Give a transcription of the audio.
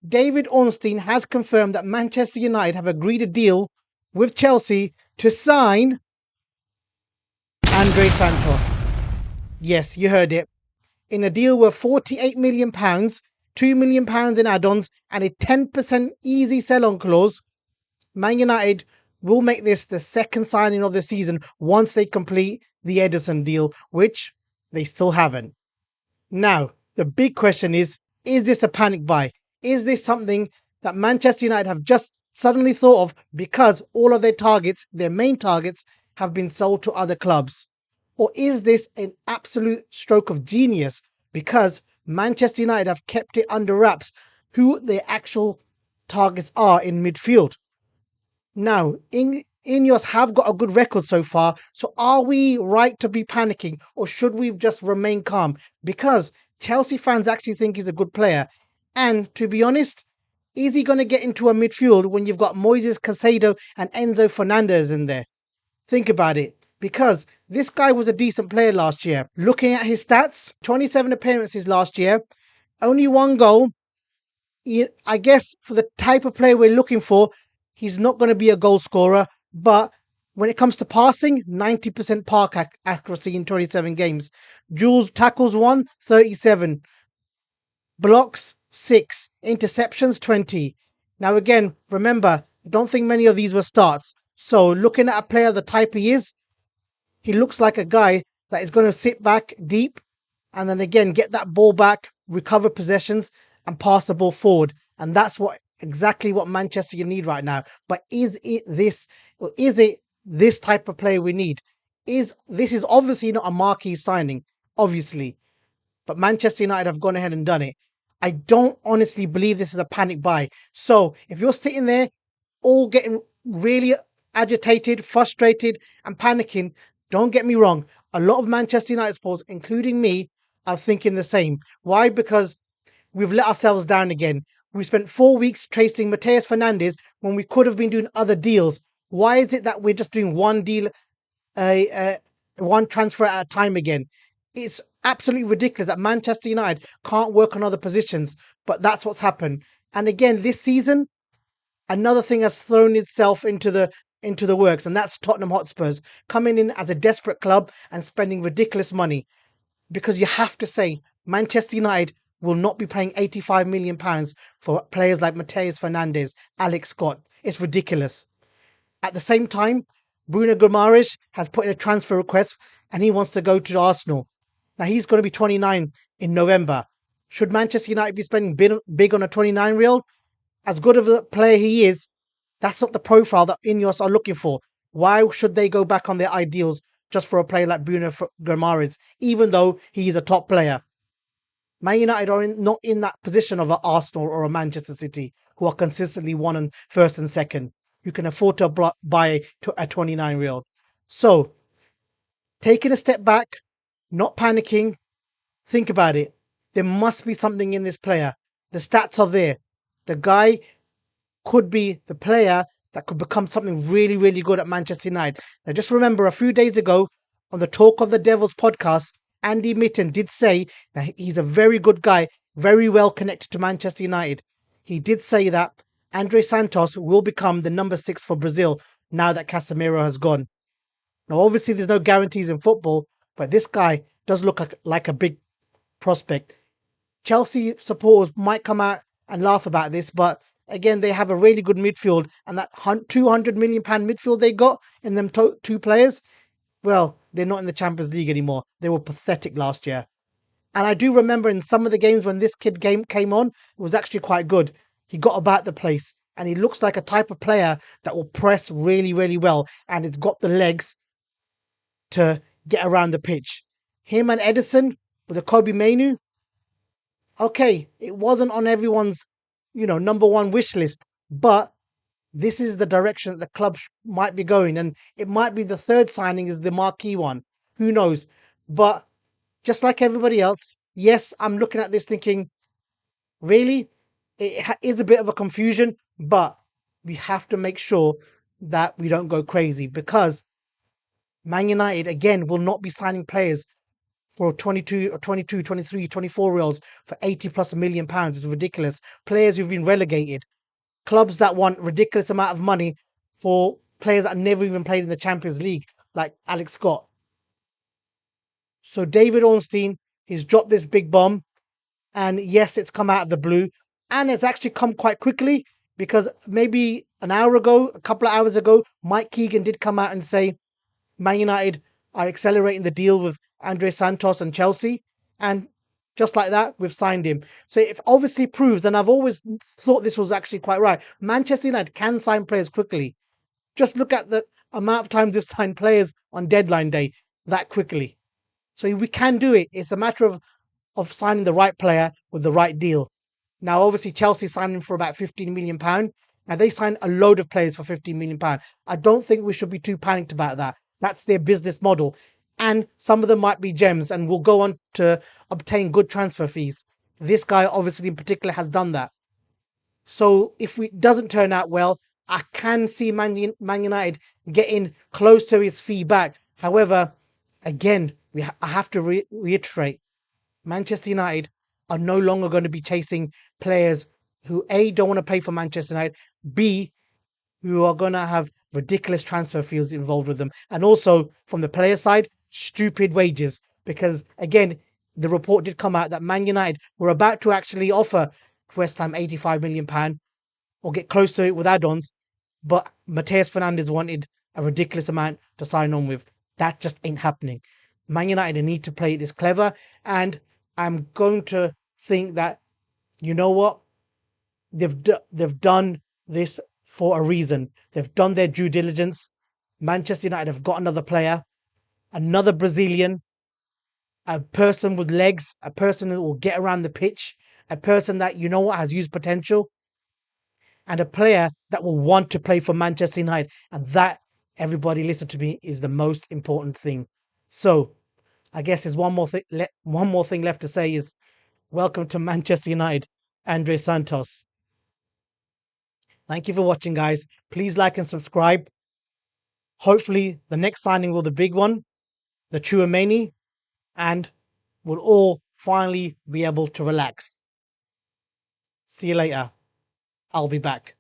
David Ornstein has confirmed that Manchester United have agreed a deal with Chelsea to sign Andrey Santos. Yes, you heard it. In a deal worth £48 million, £2 million in add-ons, and a 10% easy sell-on clause, Man United will make this the second signing of the season once they complete the Edison deal, which they still haven't. Now, the big question is this a panic buy? Is this something that Manchester United have just suddenly thought of because all of their targets, their main targets, have been sold to other clubs? Or is this an absolute stroke of genius because Manchester United have kept it under wraps who their actual targets are in midfield? Now, INEOS have got a good record so far, so are we right to be panicking or should we just remain calm? Because Chelsea fans actually think he's a good player. And to be honest, is he going to get into a midfield when you've got Moises Caicedo and Enzo Fernandez in there? Think about it. Because this guy was a decent player last year. Looking at his stats, 27 appearances last year, only one goal. I guess for the type of player we're looking for, he's not going to be a goal scorer. But when it comes to passing, 90% accuracy in 27 games. Duels, tackles 1, 37. Blocks, 6. Interceptions, 20. Now again, remember, I don't think many of these were starts. So looking at a player the type he is, he looks like a guy that is going to sit back deep and then again get that ball back, recover possessions and pass the ball forward. And that's exactly what Manchester United need right now. But is it this type of player we need? This is obviously not a marquee signing, obviously. But Manchester United have gone ahead and done it. I don't honestly believe this is a panic buy. So if you're sitting there all getting really agitated, frustrated and panicking, don't get me wrong. A lot of Manchester United supporters, including me, are thinking the same. Why? Because we've let ourselves down again. We spent 4 weeks chasing Mateus Fernandes when we could have been doing other deals. Why is it that we're just doing one deal, one transfer at a time again? It's absolutely ridiculous that Manchester United can't work on other positions, but that's what's happened. And again, this season, another thing has thrown itself into the works, and that's Tottenham Hotspurs coming in as a desperate club and spending ridiculous money. Because you have to say, Manchester United will not be paying £85 million for players like Mateus Fernandes, Alex Scott. It's ridiculous. At the same time, Bruno Guimaraes has put in a transfer request and he wants to go to Arsenal. Now he's going to be 29 in November. Should Manchester United be spending big on a 29-year-old? As good of a player he is, that's not the profile that INEOS are looking for. Why should they go back on their ideals just for a player like Bruno Guimaraes, even though he is a top player? Man United are not in that position of an Arsenal or a Manchester City, who are consistently one and first and second, who can afford to buy a 29-year-old. So, taking a step back, not panicking, think about it. There must be something in this player. The stats are there. The guy could be the player that could become something really, really good at Manchester United. Now, just remember a few days ago on the Talk of the Devils podcast, Andy Mitten did say that he's a very good guy, very well connected to Manchester United. He did say that Andrey Santos will become the number 6 for Brazil now that Casemiro has gone. Now, obviously, there's no guarantees in football, but this guy does look like a big prospect. Chelsea supporters might come out and laugh about this, but again, they have a really good midfield, and that £200 million midfield they got in them two players, well, they're not in the Champions League anymore. They were pathetic last year. And I do remember in some of the games when this kid came on, it was actually quite good. He got about the place, and he looks like a type of player that will press really, really well, and it's got the legs to get around the pitch. Him and Edison with the Kobe Mainu, okay, it wasn't on everyone's, number one wish list, but this is the direction that the club might be going, and it might be the third signing is the marquee one. Who knows? But just like everybody else, yes, I'm looking at this thinking, really, it is a bit of a confusion, but we have to make sure that we don't go crazy because Man United, again, will not be signing players for 22 or 22, 23, 24-year-olds for 80 plus million pounds is ridiculous. Players who've been relegated, clubs that want ridiculous amount of money for players that never even played in the Champions League, like Alex Scott. So David Ornstein, he's dropped this big bomb, and yes, it's come out of the blue, and it's actually come quite quickly because maybe an hour ago, a couple of hours ago, Mike Keegan did come out and say Man United are accelerating the deal with Andrey Santos and Chelsea, and just like that, we've signed him. So it obviously proves, and I've always thought this was actually quite right. Manchester United can sign players quickly. Just look at the amount of times they've signed players on deadline day that quickly. So we can do it. It's a matter of signing the right player with the right deal. Now, obviously, Chelsea signed him for about £15 million. Now, they signed a load of players for £15 million. I don't think we should be too panicked about that. That's their business model. And some of them might be gems and will go on to obtain good transfer fees. This guy, obviously, in particular, has done that. So if it doesn't turn out well, I can see Man United getting close to his fee back. However, again, I have to reiterate, Manchester United are no longer going to be chasing players who A, don't want to play for Manchester United, B, who are going to have ridiculous transfer fees involved with them. And also, from the player side, stupid wages. Because, again, the report did come out that Man United were about to actually offer West Ham £85 million or get close to it with add-ons, but Mateus Fernandes wanted a ridiculous amount to sign on with. That just ain't happening. Man United need to play this clever, and I'm going to think that, you know what, they've done this for a reason. They've done their due diligence. Manchester United have got another player, another Brazilian, a person with legs, a person who will get around the pitch, a person that, you know what, has used potential, and a player that will want to play for Manchester United. And that, everybody listen to me, is the most important thing. So I guess there's one more thing left to say is welcome to Manchester United, Andrey Santos. Thank you for watching, guys. Please like and subscribe. Hopefully, the next signing will be the big one, the Chouameni, and we'll all finally be able to relax. See you later. I'll be back.